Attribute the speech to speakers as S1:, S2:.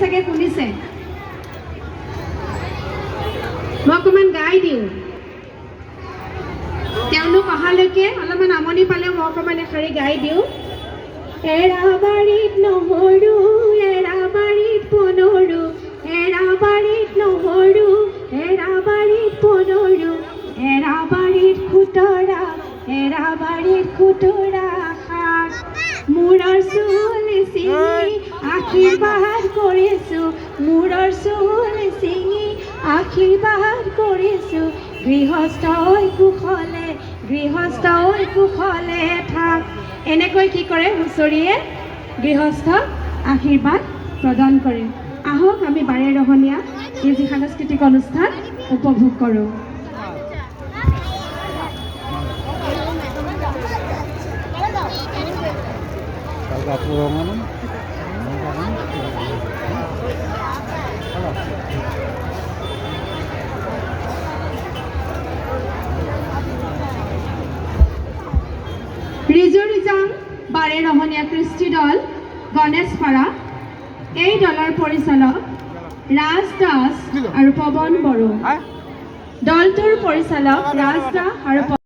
S1: চাগে শুনিছে মই অকণমান গাই দিওঁ তেওঁলোক অহালৈকে অলপমান আমনি পালে মই অকণমান এষাৰি গাই দিওঁ এৰাবাৰীত নহৰু এৰাবাৰীত পনৰু এৰাবাৰীত নহৰু এৰাবাৰীত পনৰু এৰাবাৰীত খুতৰা এৰাবাৰীত খুতৰা শাক মূৰৰ চুল চিঙি আশীৰ্বাদ কৰিছোঁ মূৰৰ চুল চিঙি আশীৰ্বাদ কৰিছোঁ গৃহস্থই কুশলে থাক এনেকৈ কি কৰে হুঁচৰিয়ে গৃহস্থক আশীৰ্বাদ প্ৰদান কৰে আহক আমি বাৰে ৰহণীয়া এই যি সাংস্কৃতিক অনুষ্ঠান উপভোগ কৰোঁ ৰিজুৰিজাম বাৰে ৰহণীয়া কৃষ্টি দল গণেশপাৰা এই দলৰ পৰিচালক ৰাজ দাস আৰু পৱন বড়ো দলটোৰ পৰিচালক ৰাজ দাস আৰু